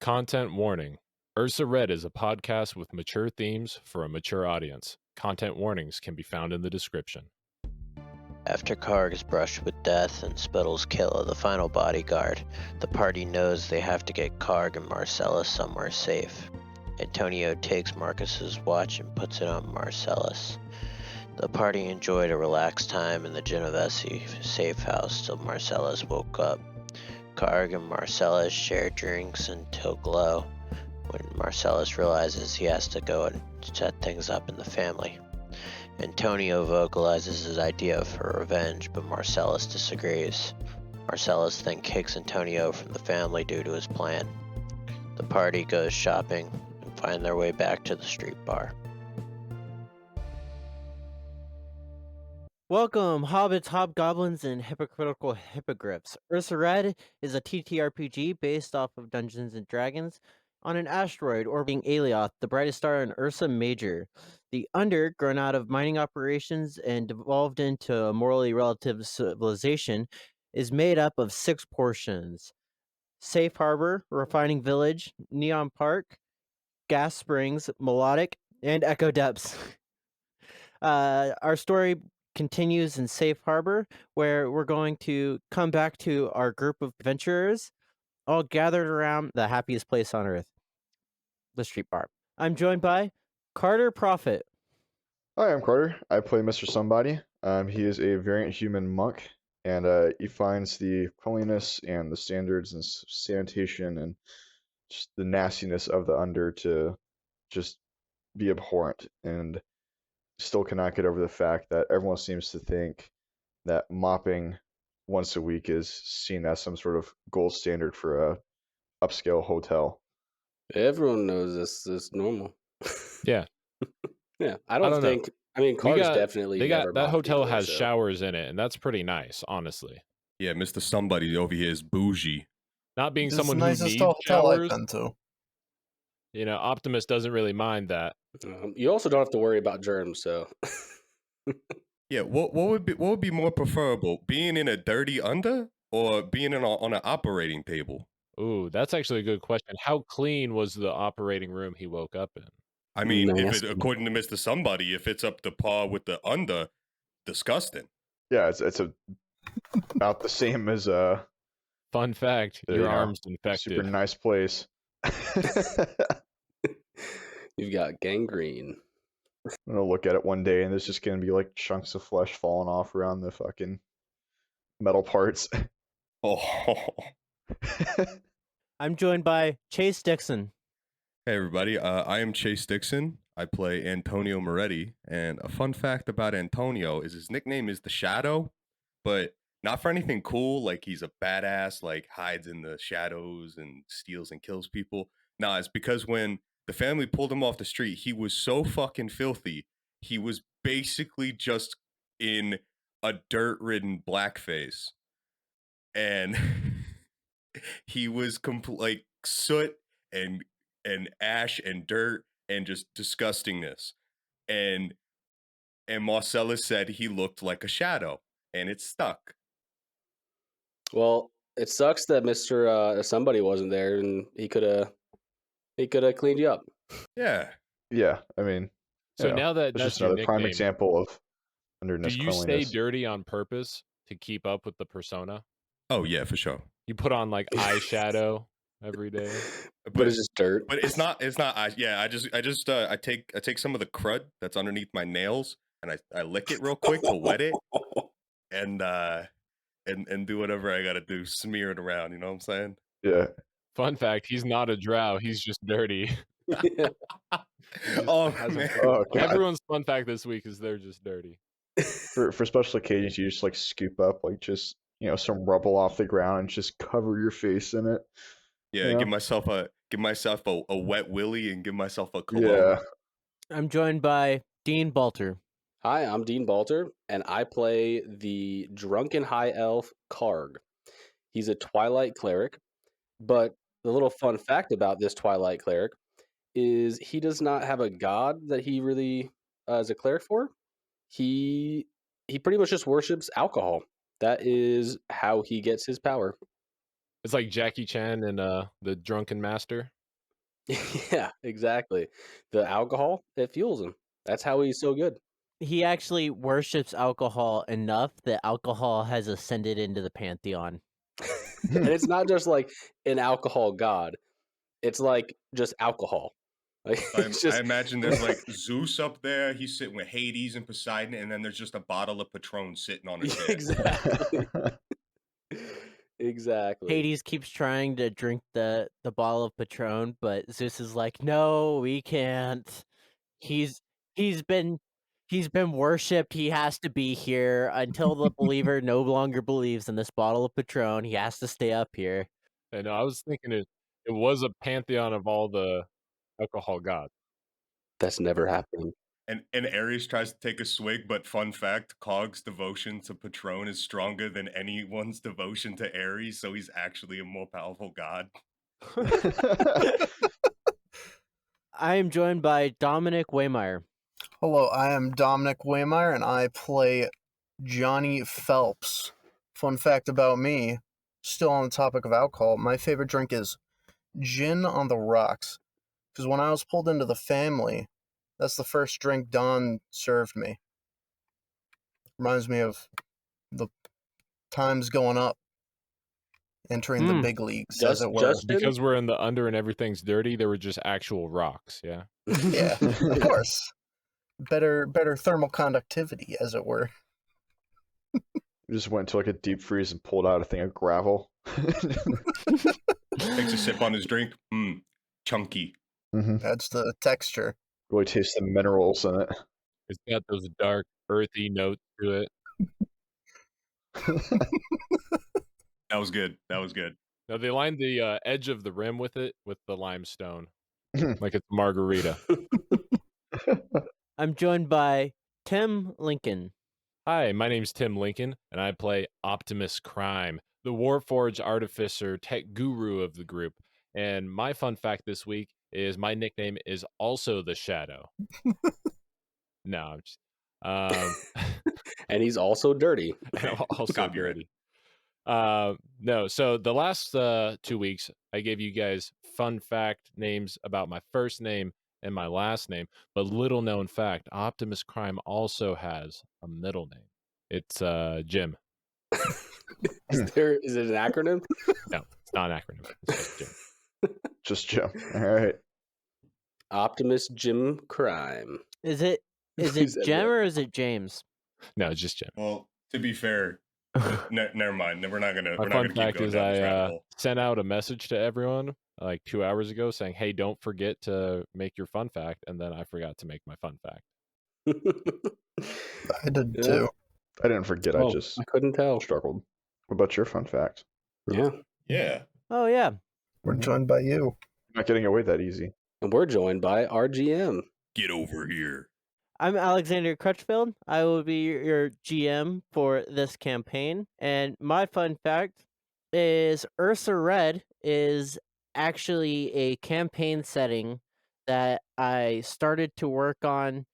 Content warning. Ursa Red is a podcast with mature themes for a mature audience. Content warnings can be found in the description. After Karg is brushed with death and Spittle's kill of the final bodyguard, the party knows they have to get Karg and Marcellus somewhere safe. Antonio takes Marcus's watch and puts it on Marcellus. The party enjoyed a relaxed time in the Genovese safe house till Marcellus woke up. Karg and Marcellus share drinks until glow, when Marcellus realizes he has to go and set things up in the family. Antonio vocalizes his idea for revenge, but Marcellus disagrees. Marcellus then kicks Antonio from the family due to his plan. The party goes shopping and find their way back to the street bar. Welcome, hobbits, hobgoblins, and hypocritical hippogriffs. Ursa Red is a TTRPG based off of Dungeons & Dragons on an asteroid orbiting Alioth, the brightest star in Ursa Major. The Under, grown out of mining operations and evolved into a morally relative civilization, is made up of 6 portions: Safe Harbor, Refining Village, Neon Park, Gas Springs, Melodic, and Echo Depths. Our story continues in Safe Harbor, where we're going to come back to our group of adventurers, all gathered around the happiest place on earth, the street bar. I'm joined by Carter Prophet. Hi, I'm Carter. I play Mr. Somebody. He is a variant human monk, and he finds the cleanliness and the standards and sanitation and just the nastiness of the Under to just be abhorrent, and still cannot get over the fact that everyone seems to think that mopping once a week is seen as some sort of gold standard for a upscale hotel. Everyone knows this is normal. Yeah. Yeah, I don't don't know. think. I mean, Karg's definitely never that mocked hotel before, has so. showers in it, and that's pretty nice, honestly. Yeah, Mr. Somebody over here is bougie. Not being This is someone the who nicest needs hotel I've showers, been to. you know, Optimus doesn't really mind that. You also don't have to worry about germs, so. Yeah, what would be more preferable, being in a dirty Under or being on an operating table? Ooh, that's actually a good question. How clean was the operating room he woke up in? I mean, Nasty. according to Mr. Somebody, if it's up to par with the Under, disgusting. Yeah, it's about the same as Fun fact, your arm's infected. super nice place. You've got gangrene. I'm gonna look at it one day and there's just gonna be like chunks of flesh falling off around the fucking metal parts. Oh, I'm joined by Chase Dixon. hey everybody, I am Chase Dixon. I play Antonio Moretti, and a fun fact about Antonio is his nickname is the Shadow, but not for anything cool, like he's a badass, like hides in the shadows and steals and kills people. Nah, it's because when the family pulled him off the street, he was so fucking filthy. He was basically just in a dirt-ridden blackface. And he was like soot and ash and dirt and just disgustingness. And Marcellus said he looked like a shadow, and it stuck. Well, it sucks that Mr. Somebody wasn't there, and he could have cleaned you up. Yeah. Yeah, I mean, So now that it's that's just your another prime nickname, example of underness do you stay cleanliness. dirty on purpose to keep up with the persona? Oh yeah, for sure. You put on like eyeshadow every day. But it's just dirt. But it's not. I take some of the crud that's underneath my nails and I lick it real quick to wet it and do whatever I gotta do, smear it around. You know what I'm saying? Yeah. Fun fact: he's not a drow. He's just dirty. Yeah. Oh Has a- man. Oh, God. Everyone's fun fact this week is they're just dirty. For special occasions, you just like scoop up like just some rubble off the ground and just cover your face in it. Yeah, Yeah. give myself a wet willy and give myself a cologne. Yeah. I'm joined by Dean Balter. Hi, I'm Dean Balter, and I play the drunken high elf Karg. He's a Twilight cleric, but the little fun fact about this Twilight cleric is he does not have a god that he really is a cleric for. He pretty much just worships alcohol. That is how he gets his power. It's like Jackie Chan and the Drunken Master. Yeah, exactly. The alcohol, it fuels him. That's how he's so good. He actually worships alcohol enough that alcohol has ascended into the pantheon. And it's not just like an alcohol god. It's like just alcohol. Like I imagine there's like Zeus up there. He's sitting with Hades and Poseidon, and then there's just a bottle of Patron sitting on his head. Exactly. Exactly. Hades keeps trying to drink the bottle of Patron, but Zeus is like, "No, we can't. He's been worshipped. He has to be here until the believer no longer believes in this bottle of Patron. He has to stay up here." And I was thinking it was a pantheon of all the alcohol gods. That's never happening. And Ares tries to take a swig, but fun fact, Karg's devotion to Patron is stronger than anyone's devotion to Ares, so he's actually a more powerful god. I am joined by Dominic Waymeyer. Hello, I am Dominic Waymeyer, and I play Johnny Phelps. Fun fact about me, still on the topic of alcohol, my favorite drink is gin on the rocks. Because when I was pulled into the family, that's the first drink Don served me. Reminds me of the times going up, entering the big leagues, as it were. Justin? Because we're in the under and everything's dirty, they were just actual rocks, yeah? Yeah, of course. Better thermal conductivity, as it were. Just went to like a deep freeze and pulled out a thing of gravel. Takes a sip on his drink. Chunky. That's the texture. Really taste the minerals in it. It's got those dark, earthy notes to it. That was good. That was good. Now, they lined the edge of the rim with it with the limestone, like it's margarita. I'm joined by Tim Lincoln. Hi, my name's Tim Lincoln, and I play Optimus Crime, the Warforged artificer tech guru of the group. And my fun fact this week is my nickname is also the Shadow. No, I'm just... And he's also dirty. also Copyright. dirty. No, so the last 2 weeks, I gave you guys fun fact names about my first name and my last name, but little known fact, Optimus Crime also has a middle name. It's Jim. Is it an acronym? No, it's not an acronym. It's just Jim. Just Jim. All right. Optimus Jim Crime. Is it Jem or is it James? No, it's just Jim. Well, to be fair, never mind. We're not gonna. My We're not fun gonna keep fact going is down this rabbit I hole. sent out a message to everyone like 2 hours ago saying, "Hey, don't forget to make your fun fact," and then I forgot to make my fun fact. I did too. I didn't forget. I just I couldn't tell. struggled. What about your fun fact? Yeah. Yeah. Oh yeah. We're joined by you. Not getting away that easy. And we're joined by RGM. Get over here. I'm Alexander Crutchfield. I will be your GM for this campaign. And my fun fact is Ursa Red is actually a campaign setting that I started to work on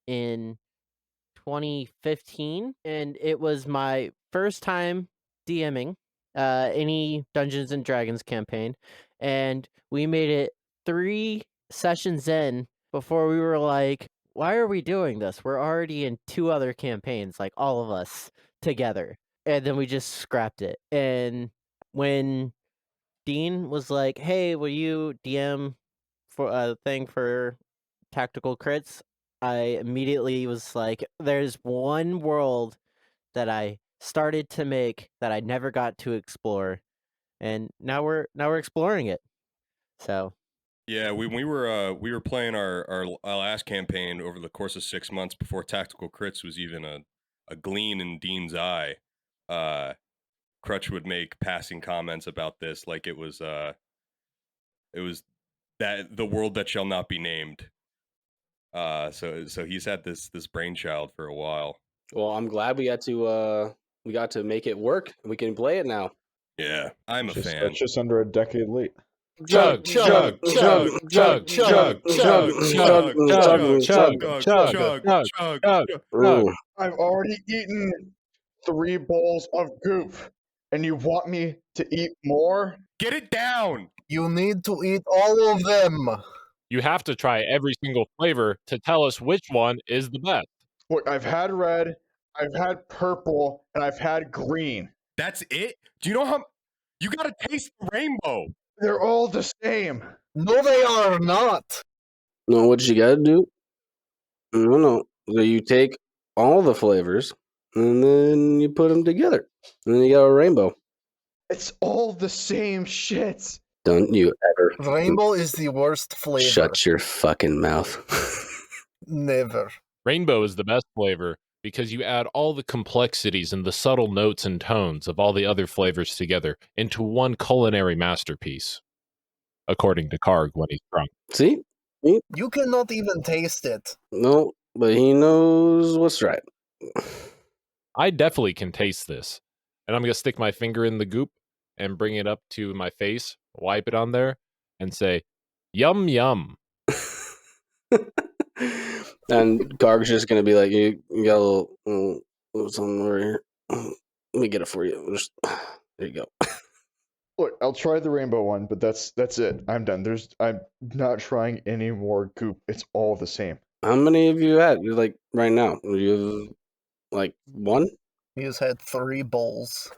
in 2015. And it was my first time DMing any Dungeons and Dragons campaign. And we made it 3 sessions in before we were like, why are we doing this? We're already in 2 other campaigns, like all of us together. And then we just scrapped it. And when Dean was like, hey, will you DM for a thing for tactical crits? I immediately was like, there's one world that I started to make that I never got to explore. And now we're exploring it. So Yeah, we were playing our last campaign over the course of 6 months before Tactical Crits was even a gleam in Dean's eye. Crutch would make passing comments about this like it was that the world that shall not be named. So he's had this brainchild for a while. Well, I'm glad we got to make it work and we can play it now. Yeah, I'm a fan. That's just under a decade late. Chug, chug, chug, chug, chug, chug, chug, chug, chug, chug, chug. Ooh. I've already eaten 3 bowls of goop, and you want me to eat more? Get it down. You need to eat all of them. You have to try every single flavor to tell us which one is the best. Look, I've had red, I've had purple, and I've had green. That's it? Do you know how you gotta taste the rainbow? They're all the same. No, they are not. No, what you gotta do? No. So you take all the flavors and then you put them together, and then you got a rainbow. It's all the same shit. Don't you ever Rainbow is the worst flavor. shut your fucking mouth. Never. Rainbow is the best flavor because you add all the complexities and the subtle notes and tones of all the other flavors together into one culinary masterpiece, according to Karg when he's drunk. See? You cannot even taste it. No, but he knows what's right. I definitely can taste this. And I'm going to stick my finger in the goop and bring it up to my face, wipe it on there, and say, yum, yum. And Karg's just gonna be like, you got a little something over here. Let me get it for you. Just, there you go. Look, I'll try the rainbow one, but that's it. I'm done. I'm not trying any more goop. It's all the same. How many have you had? You're like right now. You have like one? He has had 3 bowls.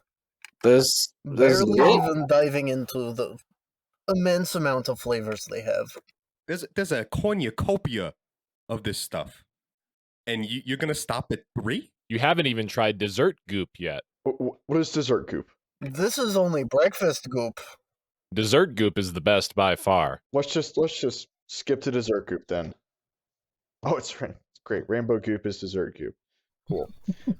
This Barely it? even diving into the immense amount of flavors they have. There's a cornucopia of this stuff. And you're gonna stop at 3? You haven't even tried dessert goop yet. What is dessert goop? This is only breakfast goop. Dessert goop is the best by far. Let's just skip to dessert goop then. Oh, it's great. Rainbow goop is dessert goop. Cool.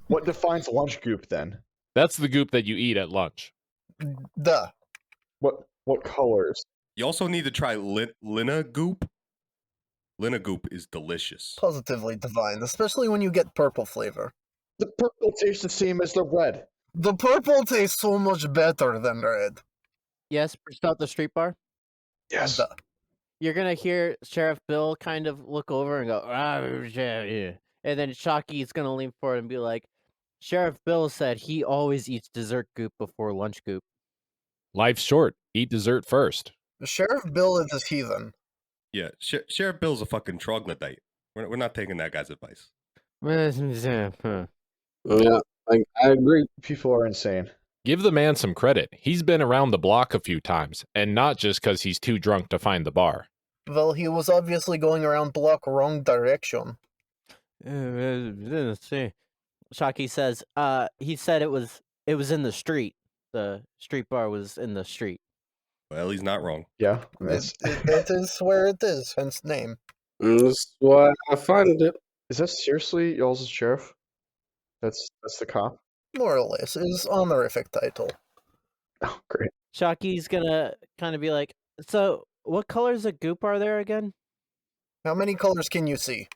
What defines lunch goop then? That's the goop that you eat at lunch. Duh. What colors? You also need to try Lina Goop. Lina Goop is delicious. Positively divine, especially when you get purple flavor. The purple tastes the same as the red. The purple tastes so much better than red. Yes, burst out the street bar. Yes. Duh. You're gonna hear Sheriff Bill kind of look over and go, yeah. And then Shocky's gonna lean forward and be like, Sheriff Bill said he always eats dessert goop before lunch goop. Life's short. Eat dessert first. Sheriff Bill is a heathen. Yeah, Sheriff Bill's a fucking troglodyte. We're not taking that guy's advice. Yeah, I agree. People are insane. Give the man some credit. He's been around the block a few times, and not just because he's too drunk to find the bar. Well, he was obviously going around block wrong direction. Shocky says, he said it was in the street. The street bar was in the street. Well, he's not wrong. Yeah. It is where it is, hence name. That's why I find it. Is that seriously y'all's sheriff? That's the cop? More or less. His honorific title. Oh, great. Shocky's gonna kind of be like, so what colors of goop are there again? How many colors can you see?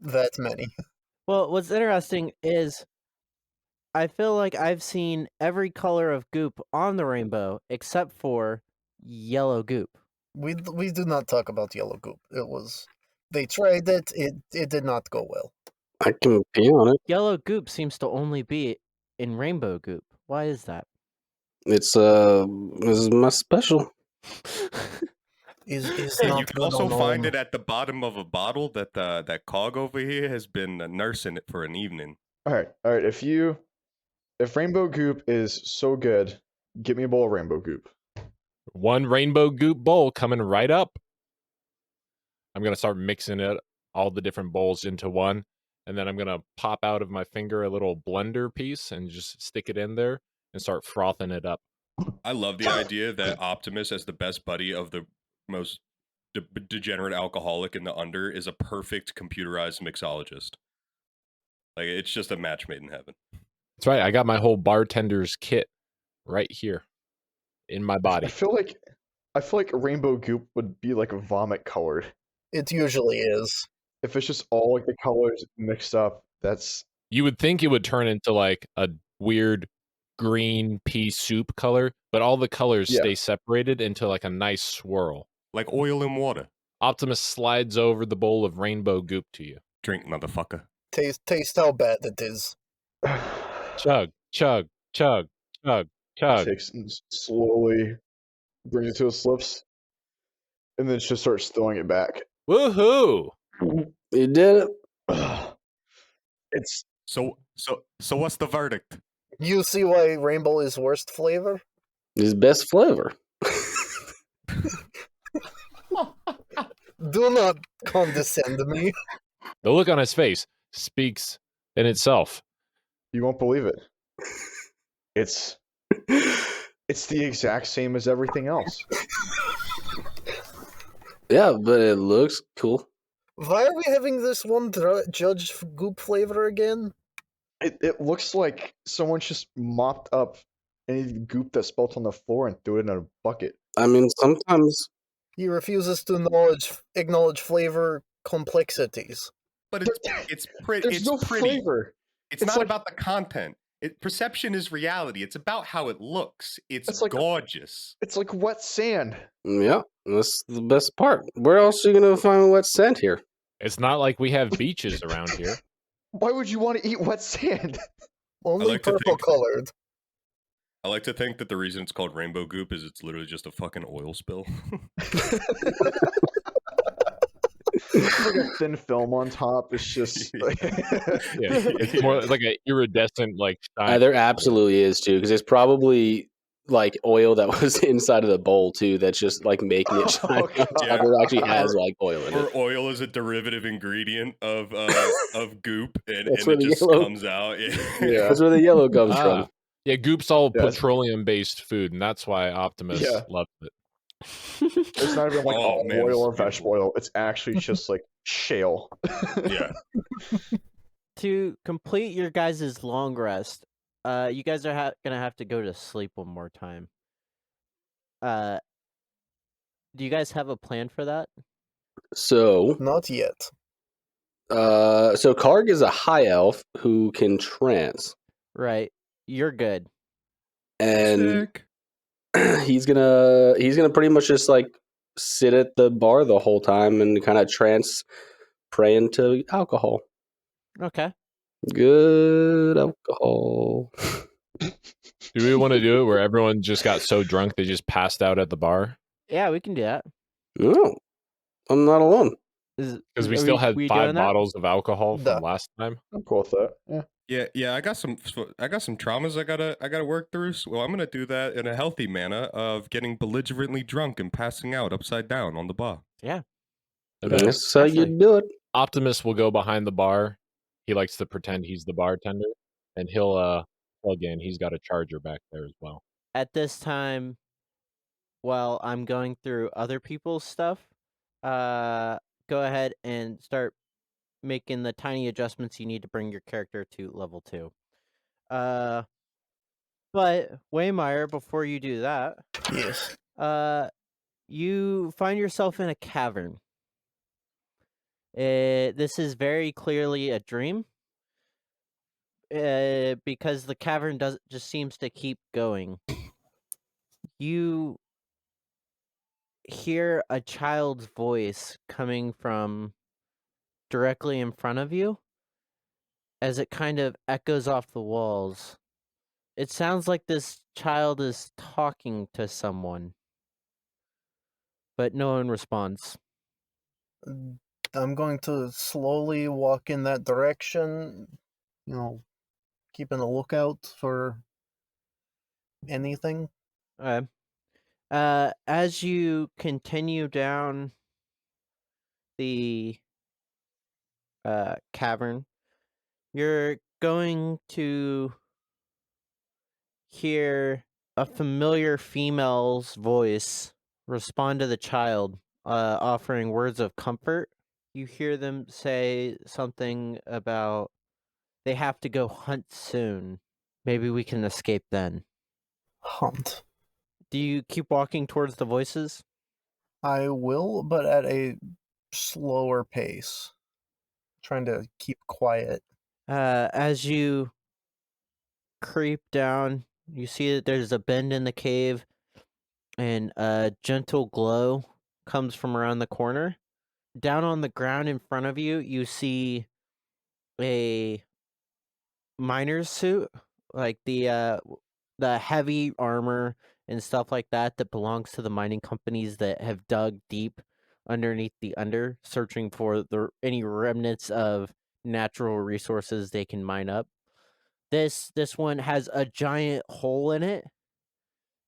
That many. Well, what's interesting is I feel like I've seen every color of goop on the rainbow except for yellow goop. We do not talk about yellow goop. They tried it. It did not go well. I can pee on it. Yellow goop seems to only be in rainbow goop. Why is that? This is my special. Is Yeah, not you can also well find known. it at the bottom of a bottle that that Karg over here has been nursing it for an evening. All right. If rainbow goop is so good, get me a bowl of rainbow goop. One rainbow goop bowl coming right up. I'm going to start mixing it, all the different bowls into one. And then I'm going to pop out of my finger a little blender piece and just stick it in there and start frothing it up. I love the idea that Optimus, as the best buddy of the most degenerate alcoholic in the under, is a perfect computerized mixologist. Like, it's just a match made in heaven. That's right. I got my whole bartender's kit right here in my body. I feel like rainbow goop would be like vomit colored. It usually is. If it's just all like the colors mixed up, that's You would think it would turn into like a weird green pea soup color, but all the colors Yeah. stay separated into like a nice swirl. Like oil and water. Optimus slides over the bowl of rainbow goop to you. Drink, motherfucker. Taste how bad it is. Chug, chug, chug, chug, chug. Takes and slowly brings it to his lips, and then just starts throwing it back. Woohoo! You did it. It's So what's the verdict? You see why rainbow is worst flavor? His best flavor. Do not condescend me. The look on his face speaks in itself. you won't believe it. It's the exact same as everything else. Yeah, but it looks cool. Why are we having this one judge goop flavor again? It looks like someone just mopped up any goop that spelt on the floor and threw it in a bucket. I mean, sometimes He refuses to acknowledge flavor complexities. But it's pretty. There's It's no pretty. flavor. It's It's not like- about the content. Perception is reality. It's about how it looks. It's It's like- gorgeous. It's like wet sand. yeah, that's the best part. Where else are you gonna find wet sand here? It's not like we have beaches around here. Why would you want to eat wet sand? Only like to purple think- colored. I like to think that the reason it's called rainbow goop is it's literally just a fucking oil spill. It's like a thin film on top. It's just like Yeah, it's more like an iridescent, like shine. There absolutely is too, because it's probably like oil that was inside of the bowl too. That's just like making it shine. Oh, on top. God. It actually has like oil in Or it. oil is a derivative ingredient of goop, and That's it where the just yellow- comes out. Yeah. That's where the yellow comes Ah, from. yeah, goop's all Yes. petroleum-based food, and that's why Optimus Yeah. loves it. it's not even like Oh, olive man, oil this or is vegetable oil. It's actually just like shale. Yeah. To complete your guys' long rest, you guys are gonna have to go to sleep one more time. Do you guys have a plan for that? So, Not yet. so Karg is a high elf who can trance, Right, you're good. and Sick. he's gonna pretty much just like sit at the bar the whole time and kind of trance, praying to alcohol. Okay. Good alcohol. Do we want to do it where everyone just got so drunk they just passed out at the bar? Yeah, we can do that. No, I'm not alone. Because we Are still had we 5 doing that? bottles of alcohol Duh. from last time. I'm cool with that. Yeah. Yeah. I got some traumas I gotta work through. So I'm gonna do that in a healthy manner of getting belligerently drunk and passing out upside down on the bar. And then That's how you Definitely. do it. Optimus will go behind the bar. He likes to pretend he's the bartender, and he'll plug in. He's got a charger back there as well. At this time, while I'm going through other people's stuff, go ahead and start making the tiny adjustments you need to bring your character to level 2. But Waymire, before you do that, Yes. you find yourself in a cavern. This is very clearly a dream. Because the cavern just seems to keep going. You hear a child's voice coming from directly in front of you as it kind of echoes off the walls. It sounds like this child is talking to someone, but no one responds. I'm going to slowly walk in that direction, keeping a lookout for anything. Okay. As you continue down the cavern, you're going to hear a familiar female's voice respond to the child, offering words of comfort. You hear them say something about they have to go hunt soon. Maybe we can escape then. Hunt. Do you keep walking towards the voices? I will, but at a slower pace. Trying to keep quiet. As you creep down, you see that there's a bend in the cave, and a gentle glow comes from around the corner. Down on the ground in front of you, you see a miner's suit, like the heavy armor and stuff like that belongs to the mining companies that have dug deep underneath the under, searching for any remnants of natural resources they can mine up. This one has a giant hole in it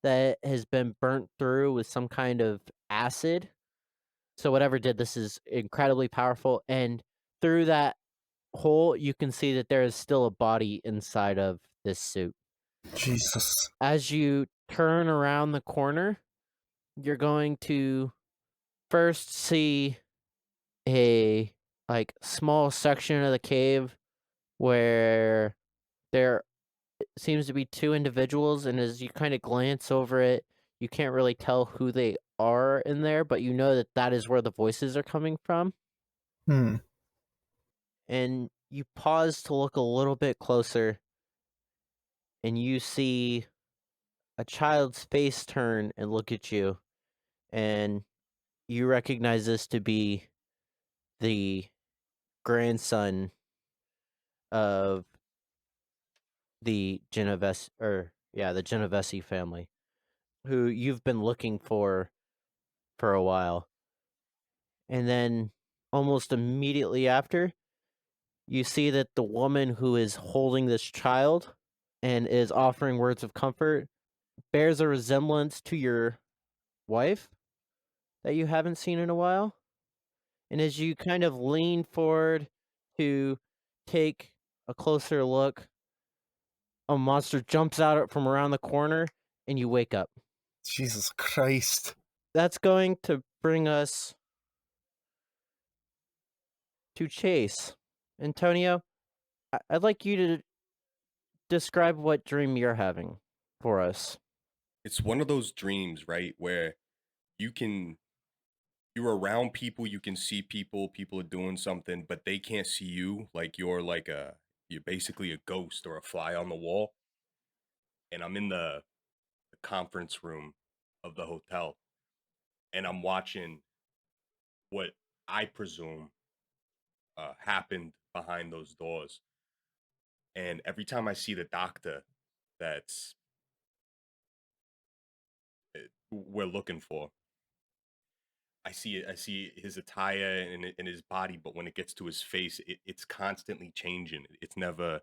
that has been burnt through with some kind of acid. So whatever did this is incredibly powerful, and through that hole you can see that there is still a body inside of this suit. Jesus. As you turn around the corner, you're going to first see a small section of the cave where there seems to be two individuals, and as you kind of glance over it, you can't really tell who they are in there, but you know that that is where the voices are coming from. Hmm. And you pause to look a little bit closer, and you see a child's face turn and look at you, and you recognize this to be the grandson of the the Genovese family, who you've been looking for a while. And then almost immediately after, you see that the woman who is holding this child and is offering words of comfort bears a resemblance to your wife that you haven't seen in a while. And as you kind of lean forward to take a closer look, a monster jumps out from around the corner and you wake up. Jesus Christ. That's going to bring us to Chase. Antonio, I'd like you to describe what dream you're having for us. It's one of those dreams, right, where you can you're around people, you can see people, people are doing something, but they can't see you. Like you're basically a ghost or a fly on the wall. And I'm in the conference room of the hotel, and I'm watching what I presume happened behind those doors. And every time I see the doctor that's we're looking for, I see his attire and his body, but when it gets to his face, it's constantly changing. It's never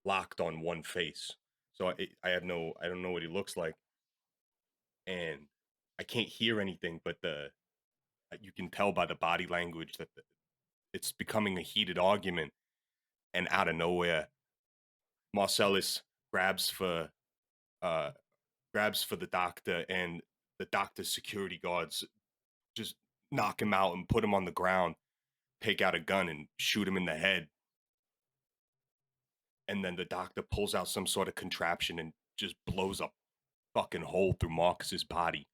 locked on one face. So I don't know what he looks like, and I can't hear anything, but the you can tell by the body language that it's becoming a heated argument. And out of nowhere, Marcellus grabs for uh grabs for the doctor, and the doctor's security guards just knock him out and put him on the ground, take out a gun and shoot him in the head. And then the doctor pulls out some sort of contraption and just blows a fucking hole through Marcus's body.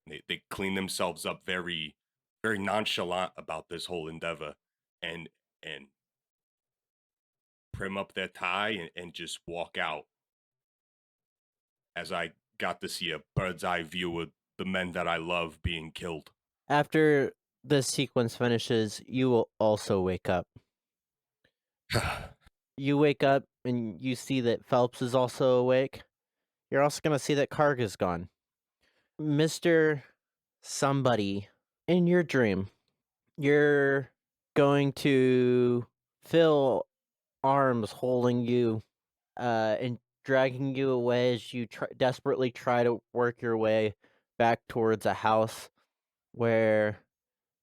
They clean themselves up very, very nonchalant about this whole endeavor, and prim up their tie and just walk out. As I got to see a bird's eye view of the men that I love being killed. After this sequence finishes, you will also wake up. You wake up and you see that Phelps is also awake. You're also going to see that Karg is gone. Mr. Somebody, in your dream, you're going to feel arms holding you and dragging you away as you desperately try to work your way back towards a house where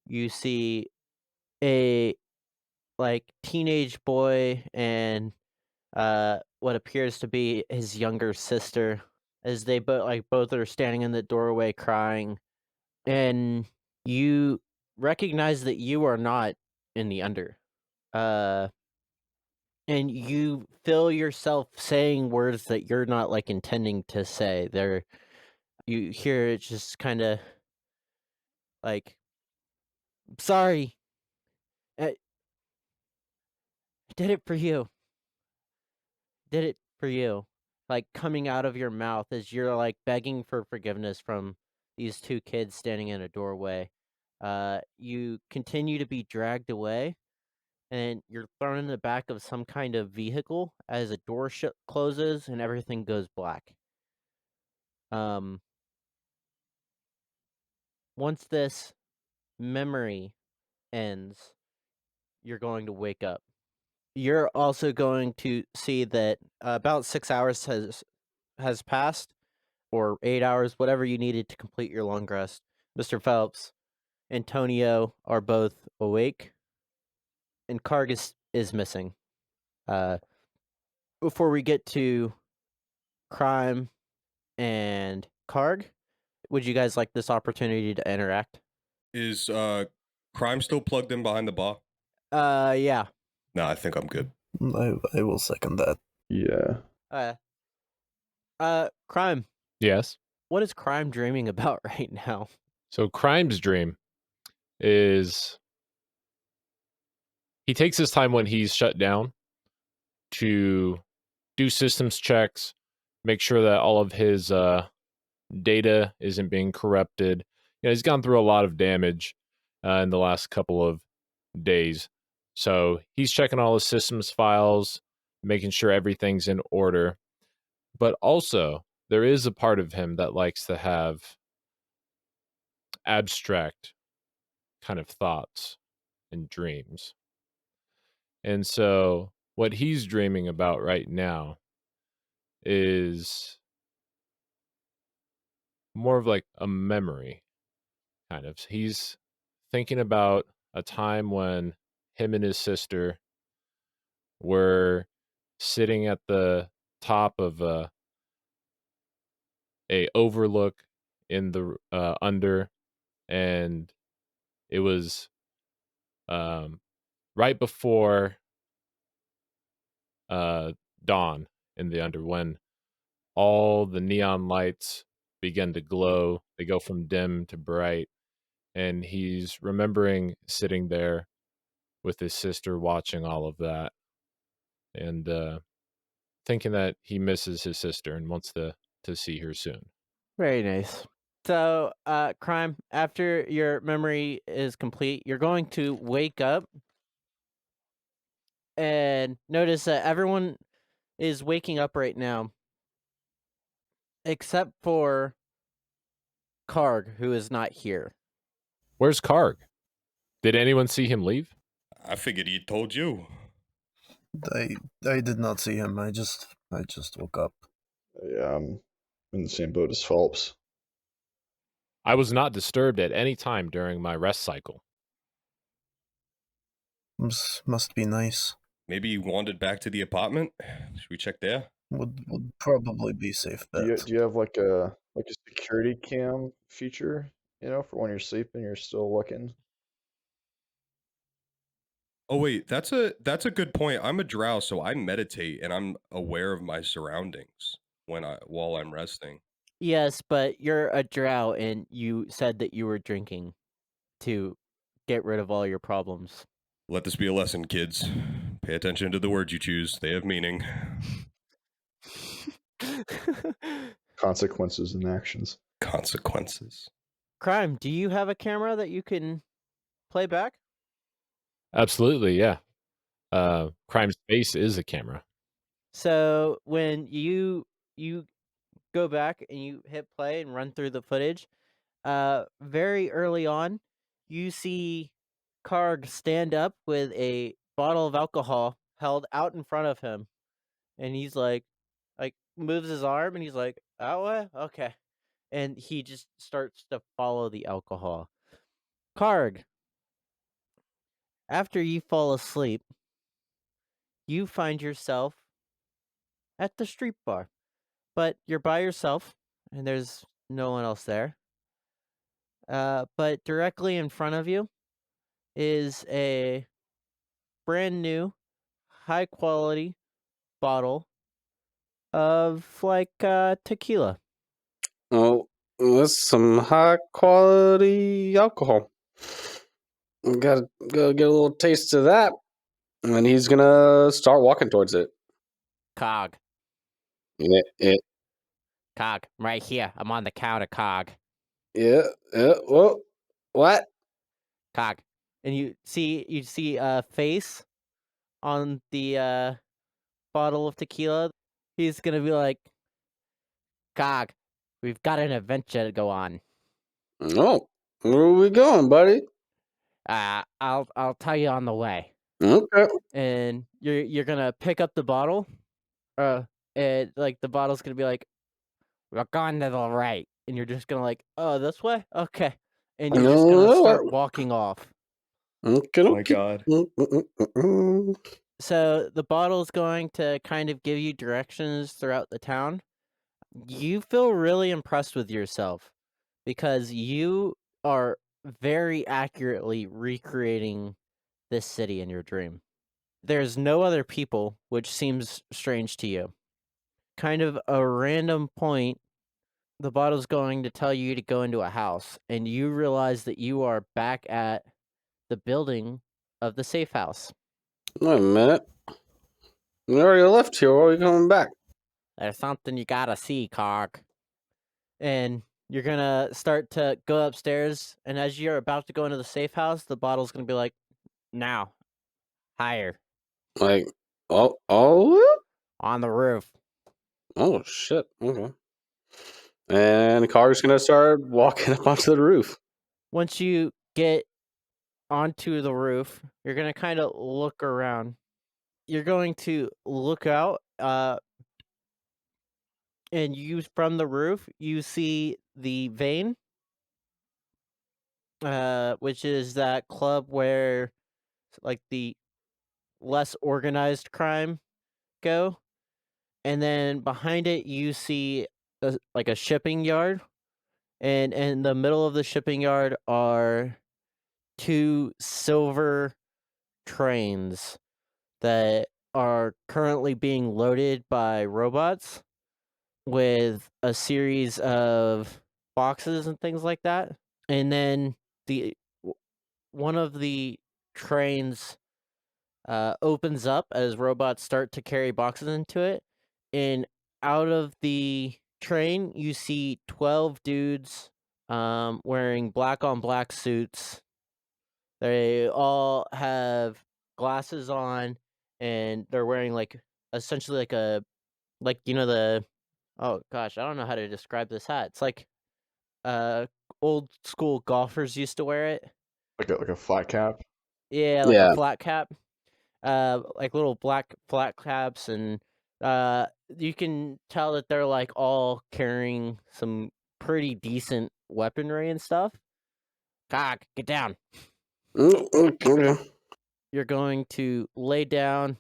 you see a teenage boy and what appears to be his younger sister, as they both are standing in the doorway crying, and you recognize that you are not in the under. Uh and you feel yourself saying words that you're not intending to say. You hear it just kind of like, sorry, I did it for you. Did it for you. Like coming out of your mouth as you're begging for forgiveness from these two kids standing in a doorway. You continue to be dragged away, and you're thrown in the back of some kind of vehicle as a door closes and everything goes black. Once this memory ends, you're going to wake up. You're also going to see that about 6 hours has passed, or 8 hours, whatever you needed to complete your long rest. Mr. Phelps, Antonio are both awake, and Karg is missing. Before we get to Crime and Karg, would you guys like this opportunity to interact? Is Crime still plugged in behind the bar? Yeah. Nah, I think I'm good. I will second that. Yeah. Crime. Yes. What is Crime dreaming about right now? So Crime's dream is he takes his time when he's shut down to do systems checks, make sure that all of his data isn't being corrupted. You know, he's gone through a lot of damage in the last couple of days. So he's checking all his systems files, making sure everything's in order. But also, there is a part of him that likes to have abstract kind of thoughts and dreams. And so, what he's dreaming about right now is more of like a memory, kind of. He's thinking about a time when him and his sister were sitting at the top of a overlook in the under, and it was right before dawn in the under, when all the neon lights begin to glow. They go from dim to bright, and he's remembering sitting there with his sister watching all of that, and thinking that he misses his sister and wants to see her soon. Very nice. So, Crime, after your memory is complete, you're going to wake up and notice that everyone is waking up right now, except for Karg, who is not here. Where's Karg? Did anyone see him leave? I figured he told you. I did not see him. I just woke up. Yeah, I'm in the same boat as Phelps. I was not disturbed at any time during my rest cycle. Must be nice. Maybe he wandered back to the apartment. Should we check there? Would probably be safe bet. Do you have like a security cam feature, for when you're sleeping, you're still looking? Oh wait, that's a good point. I'm a drow, so I meditate and I'm aware of my surroundings while I'm resting. Yes, but you're a drow, and you said that you were drinking to get rid of all your problems. Let this be a lesson, kids. Pay attention to the words you choose. They have meaning. Consequences and actions. Consequences. Crime, do you have a camera that you can play back? Absolutely, yeah. Crime's face is a camera. So when you go back and you hit play and run through the footage, very early on, you see Karg stand up with a bottle of alcohol held out in front of him, and he's like moves his arm, and he's like, "Oh, what? Okay," and he just starts to follow the alcohol. Karg, after you fall asleep, you find yourself at the street bar, but you're by yourself, and there's no one else there. But directly in front of you is a brand new, high quality bottle of tequila. Oh, that's some high quality alcohol. Gotta go get a little taste of that. And then he's gonna start walking towards it. Cog. Yeah. Cog. I'm right here. I'm on the counter, Cog. Yeah. Whoa. What? Cog. And you see a face on the bottle of tequila. He's gonna be like, Karg, we've got an adventure to go on. Oh, where are we going, buddy? I'll tell you on the way. Okay. And you're gonna pick up the bottle. And like the bottle's gonna be like, we're going to the right, and you're just gonna like, oh, this way, okay, and you're just gonna start walking off. Okay. Oh my God. So the bottle's going to kind of give you directions throughout the town. You feel really impressed with yourself because you are very accurately recreating this city in your dream. There's no other people, which seems strange to you. Kind of a random point, the bottle's going to tell you to go into a house, and you realize that you are back at the building of the safe house. Wait a minute. We already left here. Why are we coming back? There's something you gotta see, Karg. And you're gonna start to go upstairs, and as you're about to go into the safe house, the bottle's gonna be like, now, higher, Like, oh, on the roof. oh, shit. Okay. And Karg's gonna start walking up onto the roof. Once you get onto the roof, you're gonna kind of look around. You're going to look out, and you from the roof, you see the Vein, which is that club where like the less organized crime go. And then behind it, you see like a shipping yard, and in the middle of the shipping yard are two silver trains that are currently being loaded by robots with a series of boxes and things like that. And then one of the trains opens up as robots start to carry boxes into it, and out of the train you see 12 dudes wearing black on black suits. They all have glasses on, and they're wearing like essentially like a like the oh gosh, I don't know how to describe this hat. It's like old school golfers used to wear it. Like a flat cap. Yeah, like a flat cap. Like little black flat caps, and you can tell that they're like all carrying some pretty decent weaponry and stuff. Karg, get down. Okay. You're going to lay down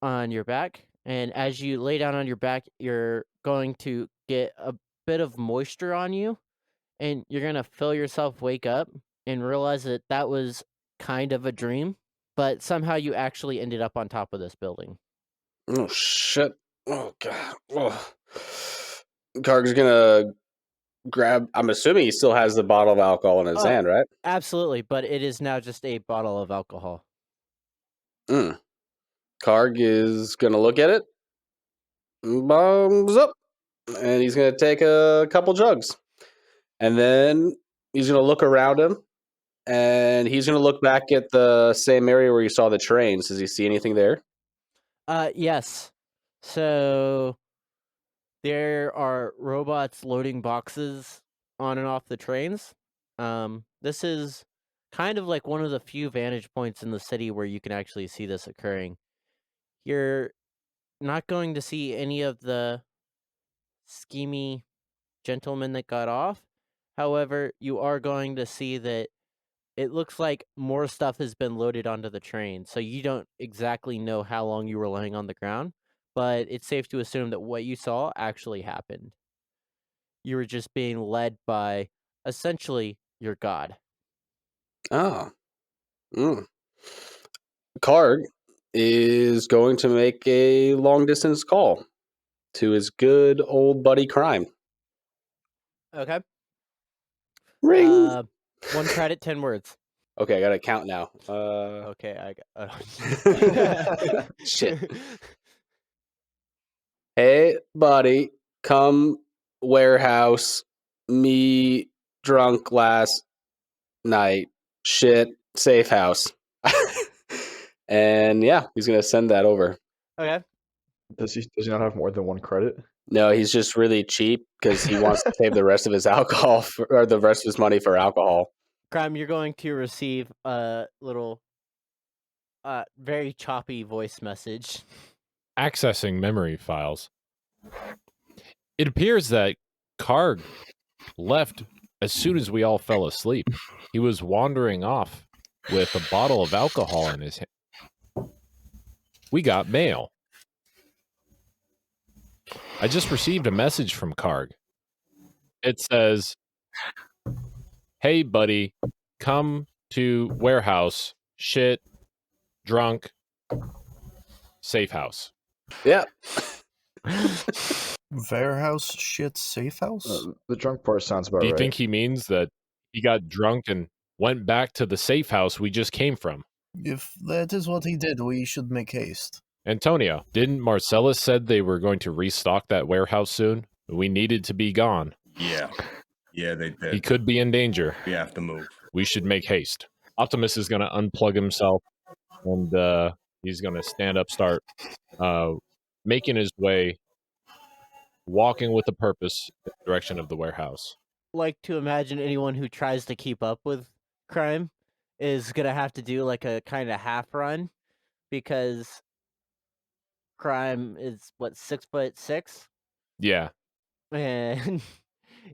on your back, and as you lay down on your back, you're going to get a bit of moisture on you, and you're gonna feel yourself wake up and realize that that was kind of a dream, but somehow you actually ended up on top of this building. Oh, shit. Oh, God. Oh. Karg's gonna grab, I'm assuming he still has the bottle of alcohol in his hand, right? Absolutely, but it is now just a bottle of alcohol. Karg is gonna look at it, bombs up, and he's gonna take a couple jugs. And then he's gonna look around him, and he's gonna look back at the same area where you saw the trains. Does he see anything there? Yes. So there are robots loading boxes on and off the trains. This is kind of like one of the few vantage points in the city where you can actually see this occurring. You're not going to see any of the schemy gentlemen that got off. However, you are going to see that it looks like more stuff has been loaded onto the train. So you don't exactly know how long you were laying on the ground, but it's safe to assume that what you saw actually happened. You were just being led by essentially your god. Oh. Karg is going to make a long distance call to his good old buddy Crime. Okay. Ring. 1 credit, 10 words. Okay, I gotta count now. Okay, I got. Shit. Hey, buddy, come warehouse. Me drunk last night. Shit, safe house. And yeah, he's gonna send that over. Okay. Does he not have more than 1 credit? No, he's just really cheap because he wants to save the rest of his alcohol or the rest of his money for alcohol. Crime, you're going to receive a little, very choppy voice message. Accessing memory files. It appears that Karg left as soon as we all fell asleep. He was wandering off with a bottle of alcohol in his hand. We got mail. I just received a message from Karg. It says, "Hey, buddy, come to warehouse, shit, drunk, safe house." Yeah. Warehouse shit safe house? The drunk part sounds about Do you right. think he means that he got drunk and went back to the safe house we just came from? If that is what he did, we should make haste. Antonio, didn't Marcellus said they were going to restock that warehouse soon? We needed to be gone. Yeah, they did. He could be in danger. We have to move. We should make haste. Optimus is going to unplug himself, and he's going to stand up, start making his way, walking with a purpose in the direction of the warehouse. Like to imagine anyone who tries to keep up with Crime is gonna have to do like a kind of half run, because Crime is what, 6'6", Yeah. and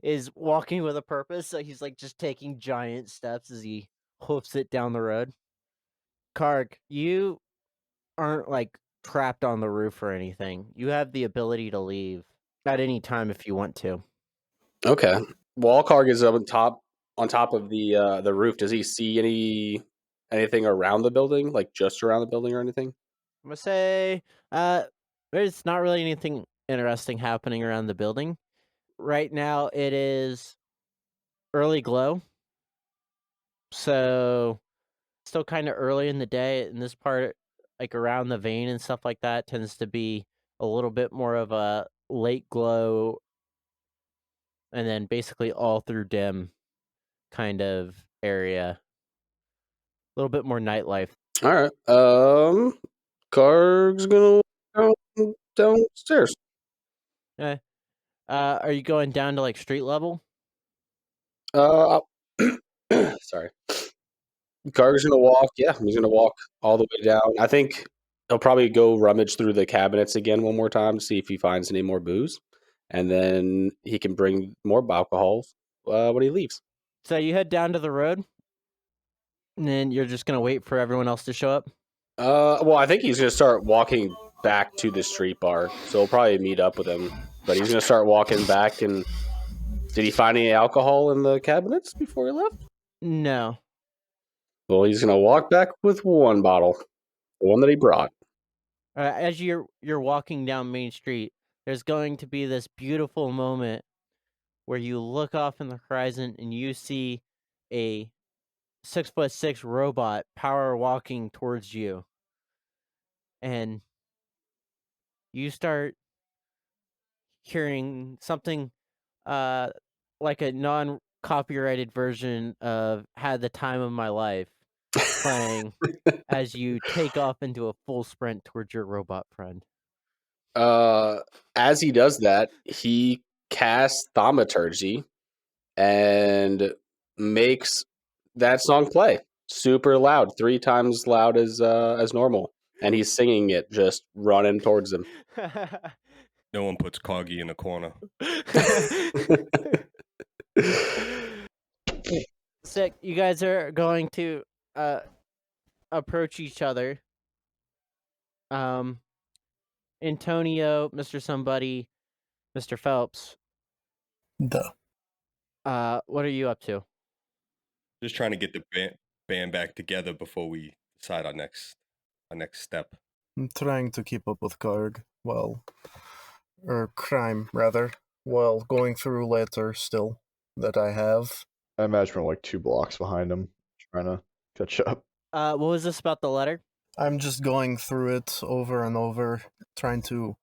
is walking with a purpose. So he's like just taking giant steps as he hoofs it down the road. Karg, you aren't like trapped on the roof or anything. You have the ability to leave at any time if you want to. Okay. While Karg is up on top of the roof, does he see anything around the building, like just around the building or anything? I'm gonna say there's not really anything interesting happening around the building. Right now it is early glow. So still kind of early in the day, and this part, like around the vein and stuff like that, tends to be a little bit more of a late glow, and then basically all through dim kind of area. A little bit more nightlife. All right. Karg's gonna walk downstairs. Okay. Are you going down to like street level? Sorry. Karg's gonna walk. Yeah, he's gonna walk all the way down. I think he'll probably go rummage through the cabinets again one more time to see if he finds any more booze, and then he can bring more alcohol when he leaves. So you head down to the road, and then you're just gonna wait for everyone else to show up. Well, I think he's gonna start walking back to the street bar, so we'll probably meet up with him. But he's gonna start walking back. And did he find any alcohol in the cabinets before he left? No. Well, he's gonna walk back with one bottle, the one that he brought. As you're walking down Main Street, there's going to be this beautiful moment where you look off in the horizon and you see a 6'6" robot power walking towards you, and you start hearing something like a non-copyrighted version of "Had the Time of My Life" playing as you take off into a full sprint towards your robot friend. As he does that, he casts thaumaturgy and makes that song play super loud, 3 times loud as normal, and he's singing it, just running towards him. No one puts Coggy in a corner. Sick. You guys are going to approach each other. Antonio, Mr. Somebody, Mr. Phelps. Duh. What are you up to? Just trying to get the band back together before we decide our next step. I'm trying to keep up with Karg, or Crime, rather, while going through letter still that I have. I imagine we're like 2 blocks behind him, trying to catch up. What was this about the letter? I'm just going through it over and over, trying to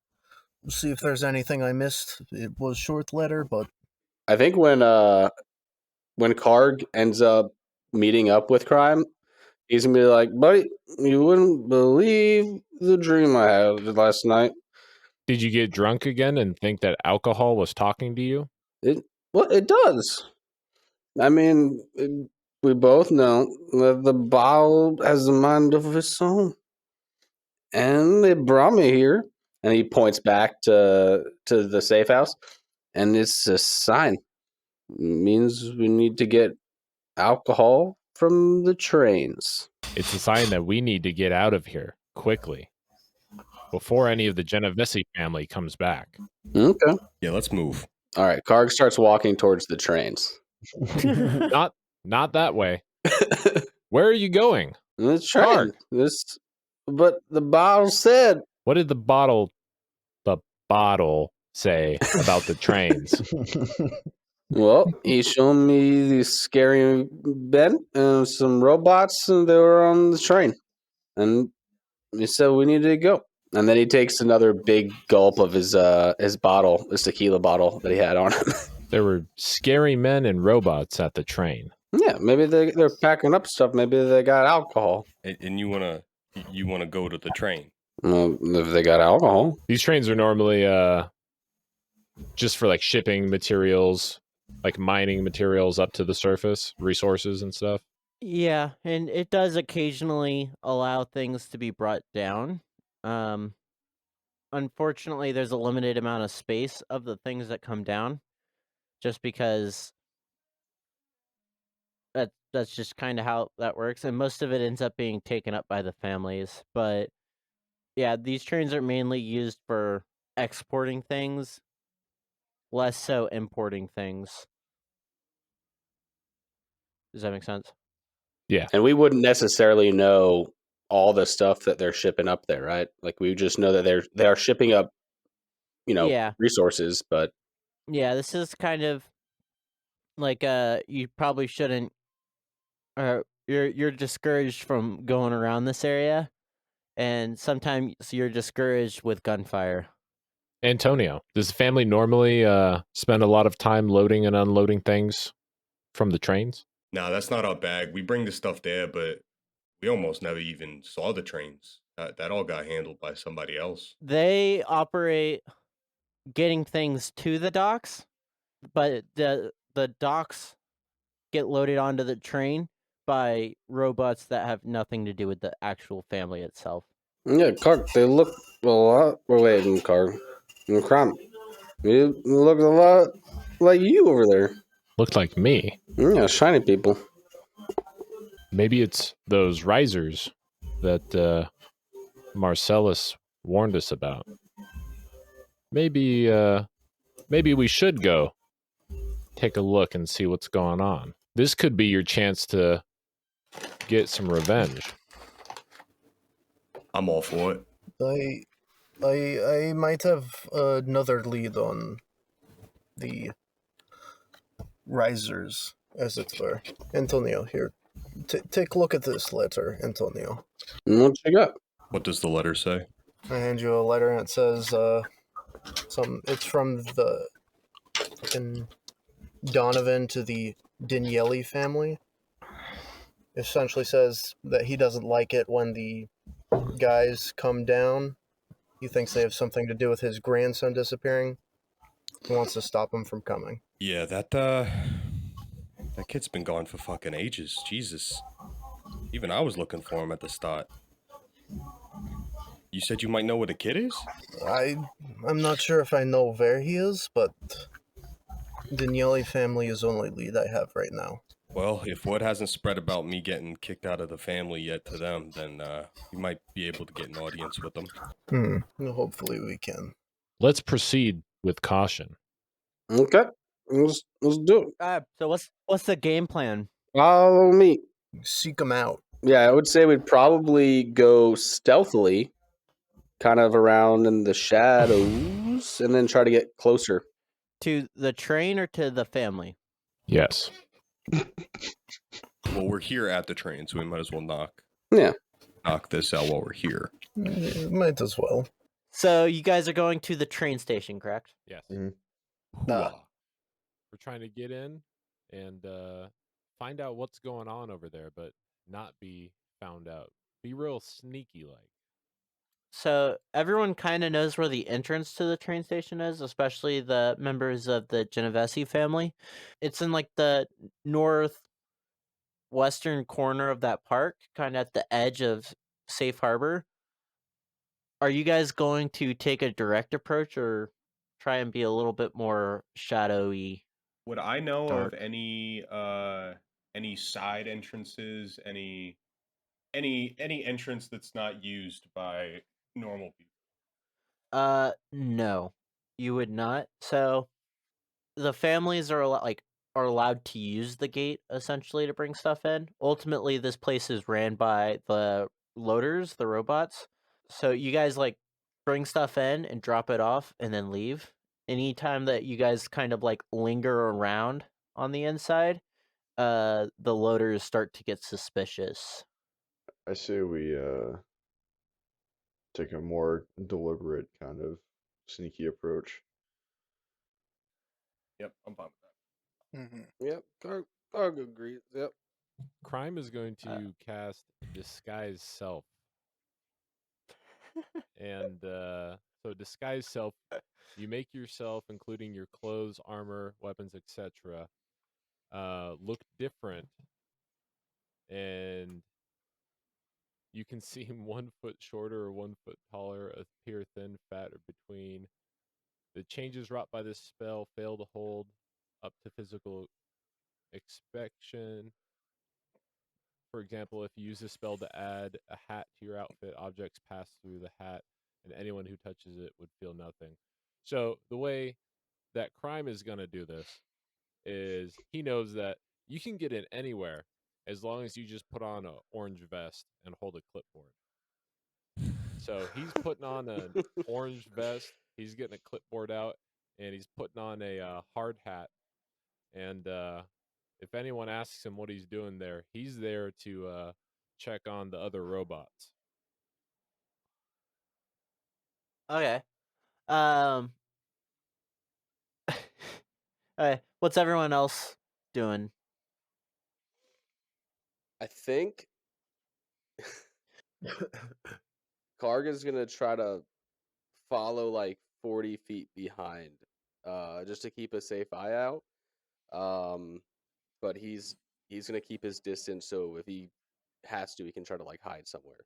see if there's anything I missed. It was short letter, but I think when Karg ends up meeting up with Crime, He's gonna be like, buddy, you wouldn't believe the dream I had last night. Did you get drunk again and think that alcohol was talking to you? It does. I mean, we both know that the bottle has a mind of its own. And it brought me here. And he points back to the safe house. And it's a sign. It means we need to get alcohol from the trains. It's a sign that we need to get out of here quickly before any of the Genovese family comes back. Okay. Yeah, let's move. All right. Karg starts walking towards the trains. Not that way. Where are you going? The train. Karg. But the bottle said. What did the bottle say about the trains? Well, he showed me the scary bed and some robots, and they were on the train. And he said we needed to go. And then he takes another big gulp of his bottle, his tequila bottle that he had on him. There were scary men and robots at the train. Yeah, maybe they're packing up stuff. Maybe they got alcohol. And you wanna go to the train? Well, if they got alcohol. These trains are normally just for like shipping materials, like mining materials up to the surface, resources and stuff. Yeah, and it does occasionally allow things to be brought down. Unfortunately, there's a limited amount of space of the things that come down, just because that's just kind of how that works, and most of it ends up being taken up by the families. But yeah, these trains are mainly used for exporting things, less so importing things. Does that make sense? Yeah. And we wouldn't necessarily know all the stuff that they're shipping up there, right? Like we just know that they are shipping up, Yeah. resources, but Yeah, this is kind of like you probably shouldn't you're discouraged from going around this area, and sometimes you're discouraged with gunfire. Antonio, does the family normally spend a lot of time loading and unloading things from the trains? Nah, that's not our bag. We bring the stuff there, but we almost never even saw the trains. That all got handled by somebody else. They operate getting things to the docks, but the docks get loaded onto the train by robots that have nothing to do with the actual family itself. yeah, Karg, they look a lot. Wait, Karg, Crime. You look a lot like you over there. Looked like me. Yeah, shiny people. Maybe it's those risers that Marcellus warned us about. Maybe we should go take a look and see what's going on. This could be your chance to get some revenge. I'm all for it. I might have another lead on the risers, as it were. Antonio, here, take a look at this letter, Antonio. What you got? What does the letter say? I hand you a letter and it says it's from the fucking Donovan to the Daniele family. It essentially says that he doesn't like it when the guys come down. He thinks they have something to do with his grandson disappearing. He wants to stop him from coming. Yeah, that kid's been gone for fucking ages. Jesus. Even I was looking for him at the start. You said you might know where the kid is? I'm not sure if I know where he is, but Daniele family is the only lead I have right now. Well, if word hasn't spread about me getting kicked out of the family yet to them, then you might be able to get an audience with them. Hopefully we can. Let's proceed with caution. Okay, let's do it. So what's the game plan? Follow me. Seek them out. Yeah, I would say we'd probably go stealthily, kind of around in the shadows, and then try to get closer. To the train or to the family? Yes. Well, we're here at the train, so we might as well knock this out while we're here. Might as well. So you guys are going to the train station, correct? Yes. Hooah. We're trying to get in and find out what's going on over there, but not be found out. Be real sneaky like. So everyone kind of knows where the entrance to the train station is, especially the members of the Genovese family. It's in like the northwestern corner of that park, kind of at the edge of Safe Harbor. Are you guys going to take a direct approach or try and be a little bit more shadowy? Would I know Dark. of any side entrances, any entrance that's not used by normal people? No, you would not. So the families are are allowed to use the gate essentially to bring stuff in. Ultimately, this place is ran by the loaders, the robots. So you guys like bring stuff in and drop it off and then leave. Anytime that you guys kind of like linger around on the inside, the loaders start to get suspicious. I say we take a more deliberate kind of sneaky approach. Yep, I'm fine with that. Mm-hmm. Yep, Karg agrees. Yep. Crime is going to cast disguise self. And so disguise self, you make yourself, including your clothes, armor, weapons, etc., look different, and you can seem 1 foot shorter or 1 foot taller, appear thin, fat, or between. The changes wrought by this spell fail to hold up to physical inspection. For example, if you use this spell to add a hat to your outfit, objects pass through the hat, and anyone who touches it would feel nothing. So the way that Crime is going to do this is he knows that you can get in anywhere as long as you just put on an orange vest and hold a clipboard. So he's putting on an orange vest, he's getting a clipboard out, and he's putting on a hard hat. And if anyone asks him what he's doing there, he's there to check on the other robots. Okay. Um. Okay. What's everyone else doing? I think Karg is gonna try to follow like 40 feet behind, just to keep a safe eye out. But he's gonna keep his distance, so if he has to, he can try to like hide somewhere.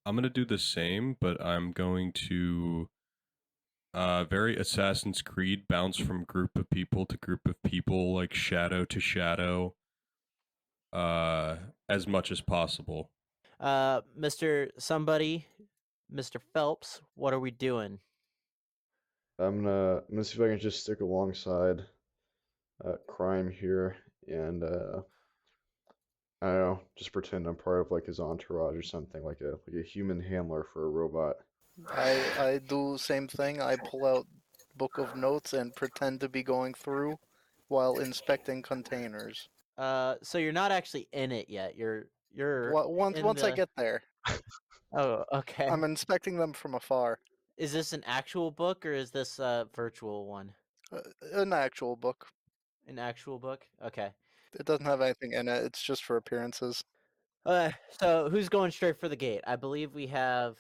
I'm gonna do the same, but I'm going to very Assassin's Creed bounce from group of people to group of people, like shadow to shadow, as much as possible. Mr. Somebody, Mr. Phelps, what are we doing? I'm gonna see if I can just stick alongside Crime here and I don't know, just pretend I'm part of like his entourage or something, like a human handler for a robot. I do same thing. I pull out book of notes and pretend to be going through while inspecting containers. So you're not actually in it yet. You're Once I get there, Oh, okay. I'm inspecting them from afar. Is this an actual book or is this a virtual one? An actual book. An actual book? Okay. It doesn't have anything in it. It's just for appearances. So who's going straight for the gate? I believe we have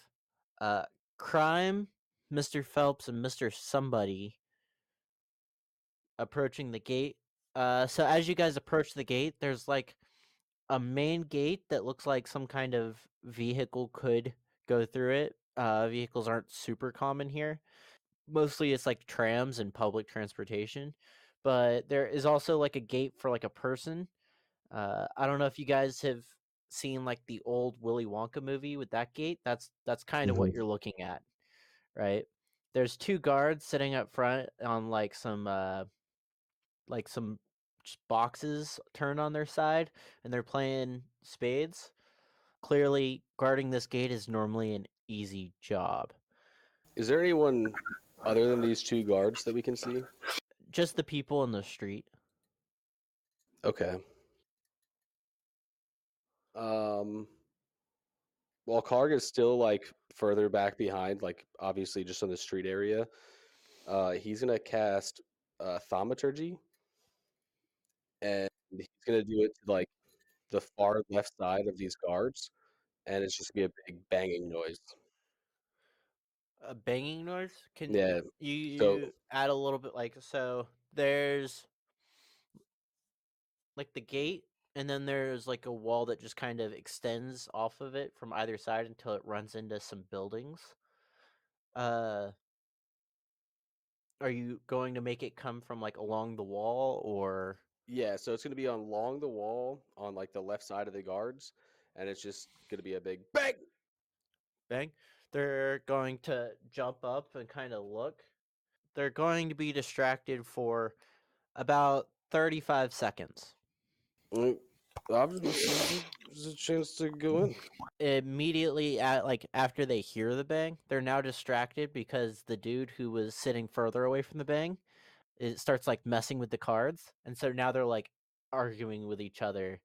Crime, Mr. Phelps, and Mr. Somebody approaching the gate. So as you guys approach the gate, there's like a main gate that looks like some kind of vehicle could go through it. Vehicles aren't super common here. Mostly it's like trams and public transportation. But there is also like a gate for like a person. I don't know if you guys have seen like the old Willy Wonka movie with that gate. That's kind of what you're looking at, right? There's two guards sitting up front on like some just boxes turned on their side, and they're playing spades. Clearly, guarding this gate is normally an easy job. Is there anyone other than these two guards that we can see? Just the people in the street. Okay. While Karg is still like further back behind, like obviously just on the street area, he's gonna cast thaumaturgy, and he's gonna do it to like the far left side of these guards. and it's just gonna be a big banging noise. A banging noise? Can Yeah. So you add a little bit so there's like the gate, and then there's like a wall that just kind of extends off of it from either side until it runs into some buildings. Uh are you going to make it come from like along the wall, or yeah, so it's gonna be along the wall on like the left side of the guards, and it's just gonna be a big bang. bang? They're going to jump up and kind of look. They're going to be distracted for about 35 seconds. There's a chance to go in. Immediately after they hear the bang, they're now distracted because the dude who was sitting further away from the bang, it starts like messing with the cards, and so now they're like arguing with each other.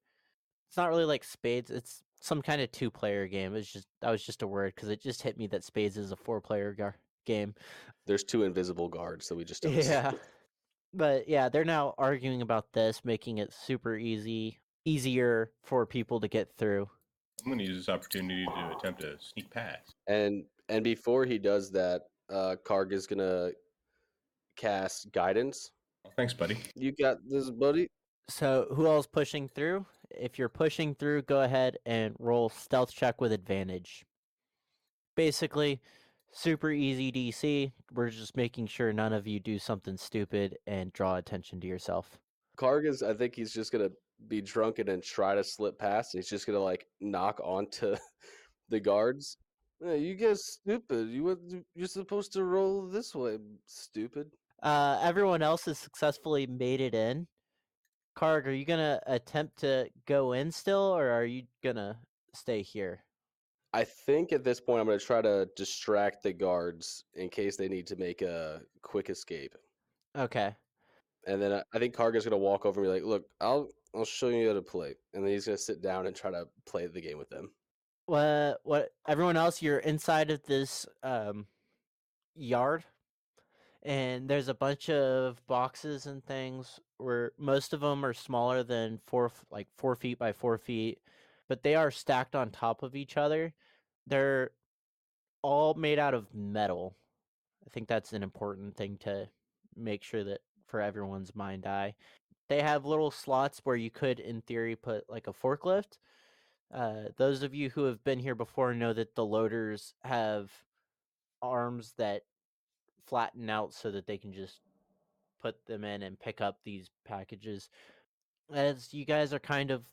It's not really like spades, it's some kind of 2-player game. That was just a word because it just hit me that spades is a 4-player game. There's 2 invisible guards, so we just don't see Yeah. it. But yeah, they're now arguing about this, making it super easier for people to get through. I'm going to use this opportunity to attempt a sneak past. And before he does that, Karg is gonna cast guidance. Oh, thanks, buddy. You got this, buddy. So who else pushing through? If you're pushing through, go ahead and roll stealth check with advantage. Basically, super easy DC. We're just making sure none of you do something stupid and draw attention to yourself. Karg is, I think he's just gonna be drunken and try to slip past. He's just gonna like knock onto the guards. Hey, you guys stupid. You're supposed to roll this way, stupid. Everyone else has successfully made it in. Karg, are you gonna attempt to go in still, or are you gonna stay here? I think at this point I'm gonna try to distract the guards in case they need to make a quick escape. Okay. And then I think Karga's gonna walk over and be like, "Look, I'll show you how to play." And then he's gonna sit down and try to play the game with them. What everyone else, you're inside of this yard, and there's a bunch of boxes and things where most of them are smaller than 4 feet by 4 feet, but they are stacked on top of each other. They're all made out of metal. I think that's an important thing to make sure that for everyone's mind eye. They have little slots where you could, in theory, put like a forklift. Those of you who have been here before know that the loaders have arms that flatten out so that they can just put them in and pick up these packages. As you guys are kind of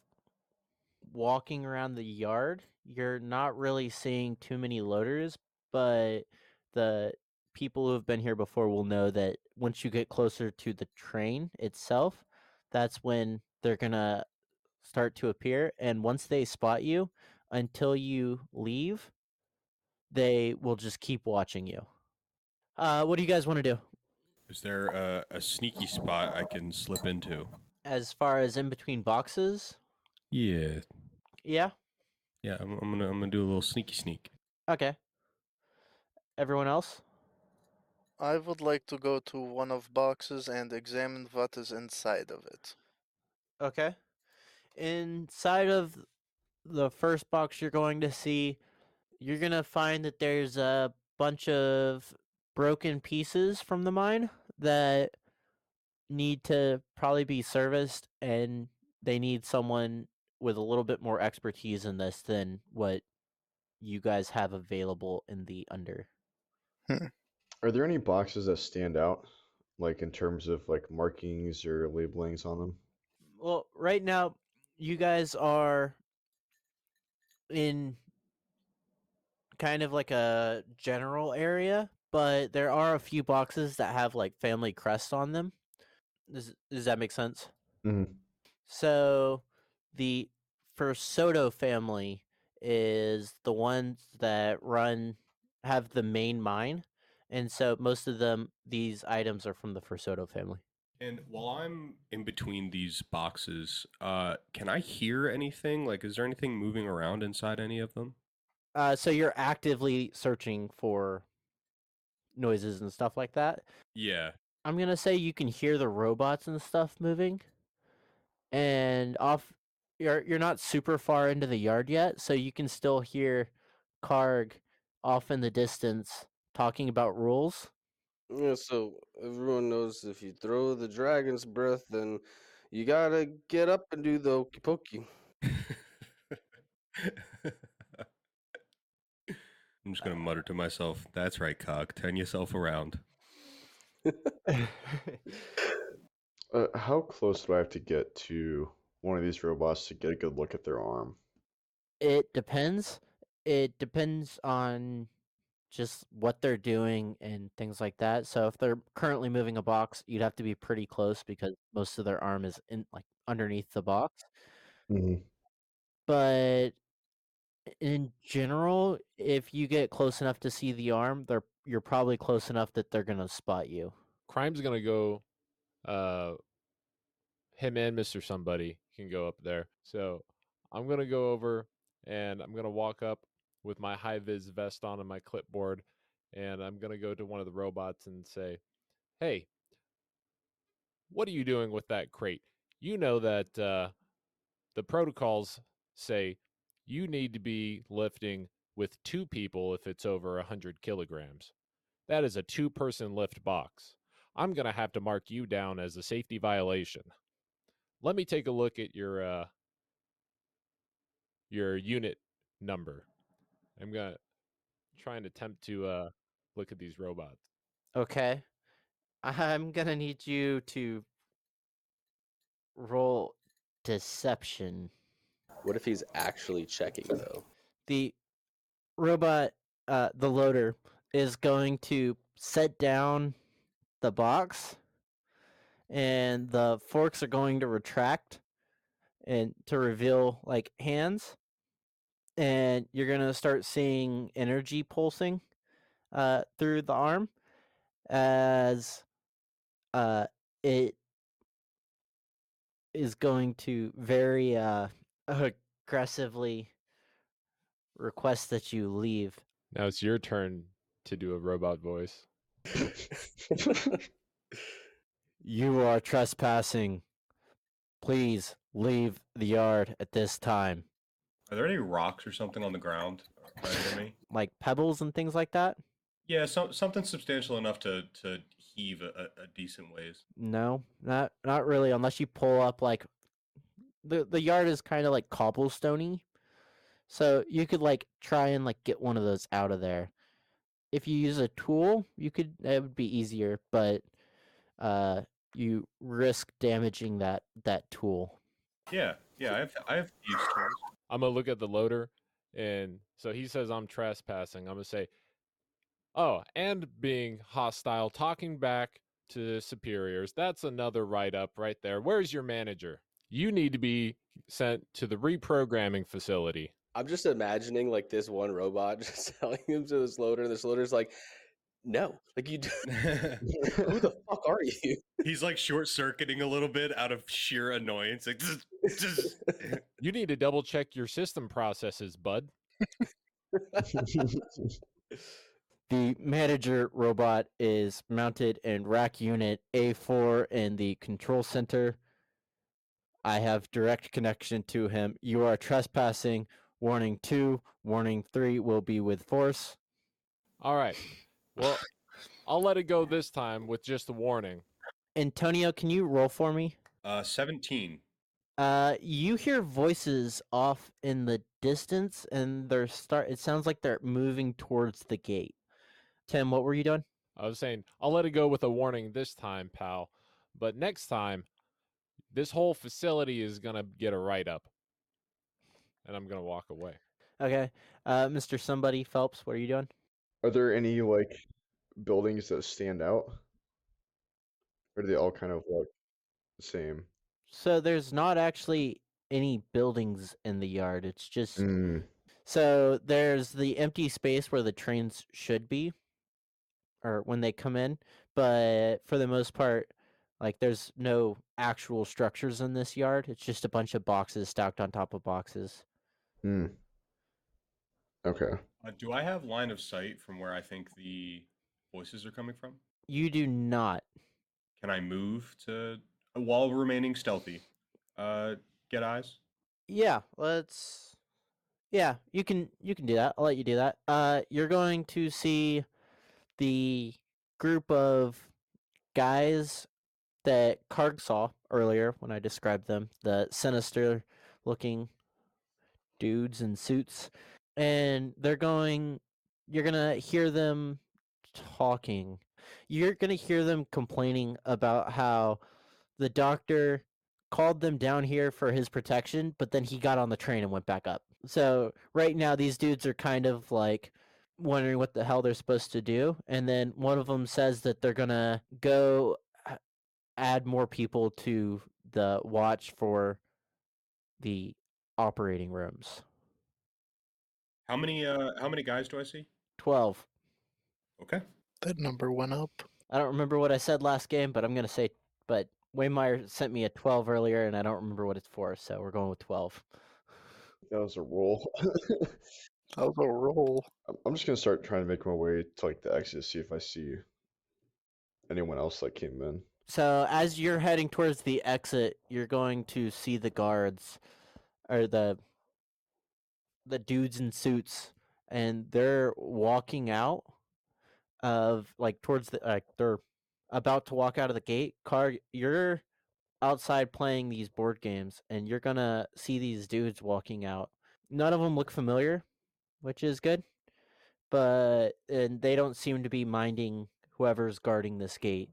walking around the yard, you're not really seeing too many loaders, but the people who have been here before will know that once you get closer to the train itself, that's when they're gonna start to appear. And once they spot you, until you leave, they will just keep watching you. What do you guys want to do? Is there a sneaky spot I can slip into? As far as in between boxes? Yeah. Yeah? Yeah, I'm gonna do a little sneaky sneak. Okay. Everyone else? I would like to go to one of boxes and examine what is inside of it. Okay. Inside of the first box you're going to see, you're going to find that there's a bunch of broken pieces from the mine that need to probably be serviced, and they need someone with a little bit more expertise in this than what you guys have available in the under. Are there any boxes that stand out, like in terms of like markings or labelings on them? Well, right now, you guys are in kind of like a general area, but there are a few boxes that have like family crests on them. Does that make sense? Mm-hmm. So the Soto family is the ones that have the main mine, and so most of these items are from the Soto family. And while I'm in between these boxes, can I hear anything? Like, is there anything moving around inside any of them? So you're actively searching for noises and stuff like that. Yeah. I'm gonna say you can hear the robots and stuff moving, and off you're not super far into the yard yet, so you can still hear Karg off in the distance talking about rules. Yeah, so everyone knows if you throw the dragon's breath, then you gotta get up and do the okey pokey. I'm just gonna mutter to myself, "That's right, Karg. Turn yourself around." How close do I have to get to one of these robots to get a good look at their arm? It depends. It depends on just what they're doing and things like that. So if they're currently moving a box, you'd have to be pretty close because most of their arm is in like underneath the box. Mm-hmm. But in general, if you get close enough to see the arm, you're probably close enough that they're gonna spot you. Crime's gonna go. Him and Mr. Somebody can go up there. So I'm gonna go over and I'm gonna walk up with my high vis vest on and my clipboard, and I'm gonna go to one of the robots and say, "Hey, what are you doing with that crate? You know that the protocols say you need to be lifting with 2 people if it's over 100 kilograms. That is a 2-person lift box. I'm going to have to mark you down as a safety violation. Let me take a look at your unit number." I'm going to try and attempt to look at these robots. Okay. I'm gonna need you to roll deception. What if he's actually checking though? The robot, the loader, is going to set down the box, and the forks are going to retract and to reveal like hands, and you're gonna start seeing energy pulsing through the arm as it is going to very aggressively request that you leave. Now it's your turn to do a robot voice. You are trespassing. Please leave the yard at this time. Are there any rocks or something on the ground right near me? Like pebbles and things like that? Yeah, something substantial enough to heave a decent ways. No, not really, unless you pull up like the yard is kind of like cobblestoney. So you could like try and like get one of those out of there. If you use a tool, it would be easier, but you risk damaging that tool. Yeah, I have thieves tools. I'm going to look at the loader, and so he says I'm trespassing. I'm going to say, "Oh, and being hostile, talking back to superiors. That's another write-up right there. Where's your manager? You need to be sent to the reprogramming facility." I'm just imagining like this one robot just telling him to this loader, and this loader's like, "No, like you, who the fuck are you?" He's like short circuiting a little bit out of sheer annoyance. Like, You need to double check your system processes, bud. The manager robot is mounted in rack unit A4 in the control center. I have direct connection to him. You are trespassing. Warning 2, warning 3 will be with force. All right. Well, I'll let it go this time with just a warning. Antonio, can you roll for me? 17. You hear voices off in the distance, and it sounds like they're moving towards the gate. Tim, what were you doing? I was saying, I'll let it go with a warning this time, pal. But next time, this whole facility is going to get a write-up. And I'm going to walk away. Okay. Mr. Somebody Phelps, what are you doing? Are there any like buildings that stand out? Or do they all kind of look the same? So there's not actually any buildings in the yard. It's just Mm. so there's the empty space where the trains should be, or when they come in, but for the most part, like there's no actual structures in this yard. It's just a bunch of boxes stacked on top of boxes. Mm. Okay. Do I have line of sight from where I think the voices are coming from? You do not. Can I move to while remaining stealthy? Get eyes. Yeah, let's. Yeah, you can do that. I'll let you do that. You're going to see the group of guys that Karg saw earlier when I described them, the sinister looking dudes in suits. And you're going to hear them talking. You're going to hear them complaining about how the doctor called them down here for his protection, but then he got on the train and went back up. So right now, these dudes are kind of like wondering what the hell they're supposed to do. And then one of them says that they're going to go add more people to the watch for the operating rooms. How many guys do I see? 12. Okay. That number went up. I don't remember what I said last game, but I'm going to say, but Waymeyer sent me a 12 earlier, and I don't remember what it's for, so we're going with 12. That was a roll. That was a roll. I'm just gonna start trying to make my way to like the exit, see if I see anyone else that came in. So as you're heading towards the exit, you're going to see the guards, or the dudes in suits, and they're walking out of like towards the they're about to walk out of the gate. Karg, you're outside playing these board games, and you're gonna see these dudes walking out. None of them look familiar, which is good, and they don't seem to be minding whoever's guarding this gate.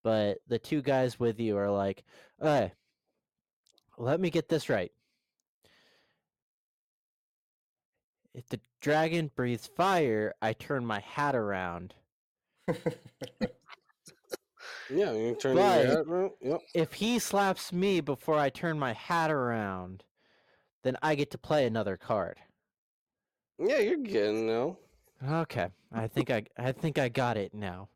But the two guys with you are like, "Hey, let me get this right. If the dragon breathes fire, I turn my hat around. Yeah, you turn But- your head around. Yep. If he slaps me before I turn my hat around, then I get to play another card." Yeah, you're getting now. Okay, I think I got it now.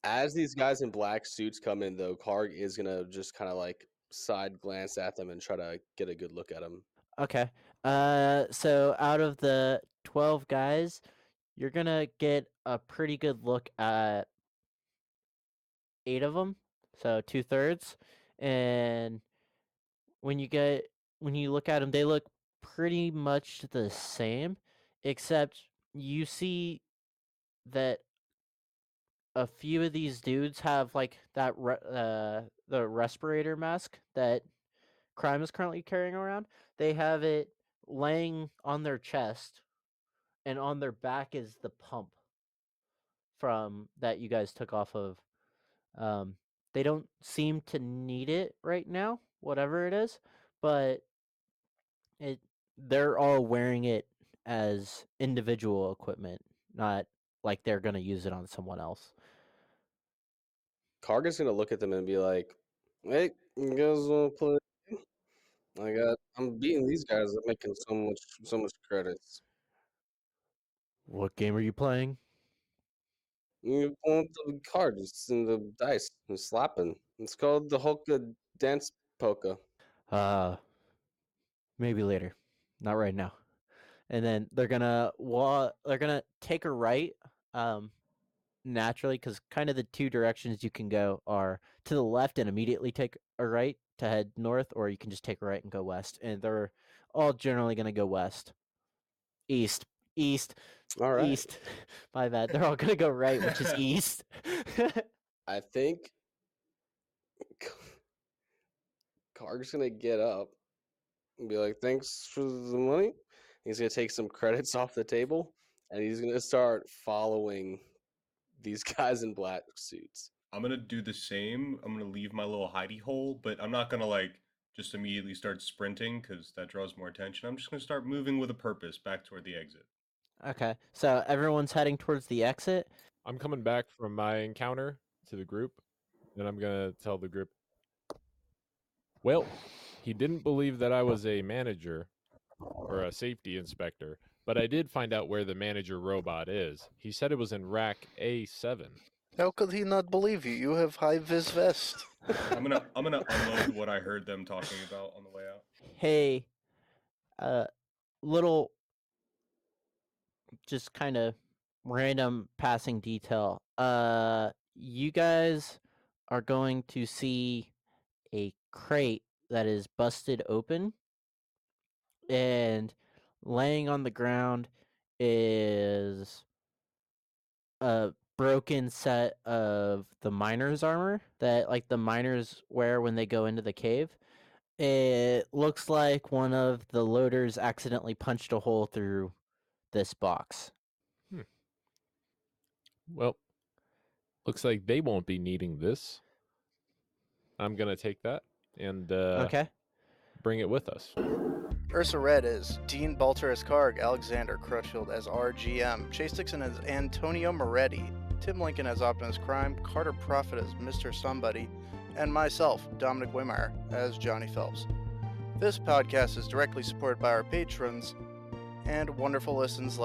As these guys in black suits come in, though, Karg is gonna just kind of like side glance at them and try to get a good look at them. Okay. So out of the 12 guys, you're gonna get a pretty good look at 8 of them, so 2/3. And when you look at them, they look pretty much the same, except you see that a few of these dudes have like that the respirator mask that Crime is currently carrying around. They have it laying on their chest, and on their back is the pump from that you guys took off of. They don't seem to need it right now, whatever it is, but they're all wearing it as individual equipment, not like they're gonna use it on someone else. Karg is gonna look at them and be like, "Hey, you guys wanna play? I'm beating these guys. I'm making so much credits. What game are you playing? You want the cards and the dice and slapping. It's called the Hoka Dance Polka." Maybe later, not right now. And then they're gonna take a right, naturally, because kind of the two directions you can go are to the left and immediately take a right to head north, or you can just take a right and go west. And they're all generally gonna go west, east, All right. east. My bad. They're all gonna go right, which is east. I think Karg's gonna get up and be like, "Thanks for the money." He's gonna take some credits off the table, and he's gonna start following these guys in black suits. I'm gonna do the same. I'm gonna leave my little hidey hole, but I'm not gonna like just immediately start sprinting because that draws more attention. I'm just gonna start moving with a purpose back toward the exit. Okay, so everyone's heading towards the exit. I'm coming back from my encounter to the group, and I'm gonna tell the group, well, he didn't believe that I was a manager or a safety inspector, but I did find out where the manager robot is. He said it was in rack A7. How could he not believe you? You have high vis vest. I'm gonna unload what I heard them talking about on the way out. Hey, little, just kind of random passing detail. You guys are going to see a crate that is busted open, and laying on the ground is a broken set of the miner's armor that like the miners wear when they go into the cave. It looks like one of the loaders accidentally punched a hole through this box. Well, looks like they won't be needing this. I'm gonna take that and Okay. bring it with us. Ursa Red is Dean Balter as Karg, Alexander Crutchfield as RGM, Chase Dixon as Antonio Moretti, Tim Lincoln as Optimus Crime, Carter Prophet as Mr. Somebody, and myself, Dominic Waymeyer, as Johnny Phelps. This podcast is directly supported by our patrons and wonderful listeners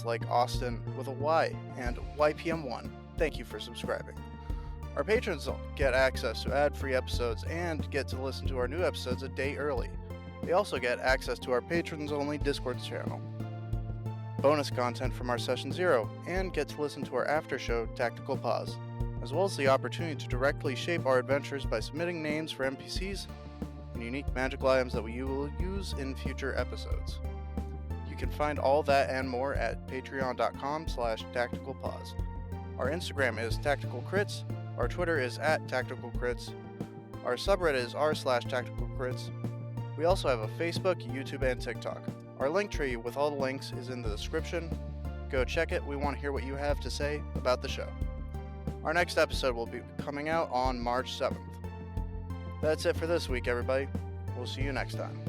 like Austin with a Y and YPM1. Thank you for subscribing. Our patrons get access to ad-free episodes and get to listen to our new episodes a day early. They also get access to our patrons-only Discord channel, bonus content from our Session 0, and get to listen to our after-show Tactical Pause, as well as the opportunity to directly shape our adventures by submitting names for NPCs and unique magical items that we will use in future episodes. You can find all that and more at patreon.com/tacticalpause. Our Instagram is Tactical Crits, our Twitter is @Tactical Crits, our subreddit is r/Tactical Crits. We also have a Facebook, YouTube, and TikTok. Our link tree with all the links is in the description. Go check it. We want to hear what you have to say about the show. Our next episode will be coming out on March 7th. That's it for this week, everybody. We'll see you next time.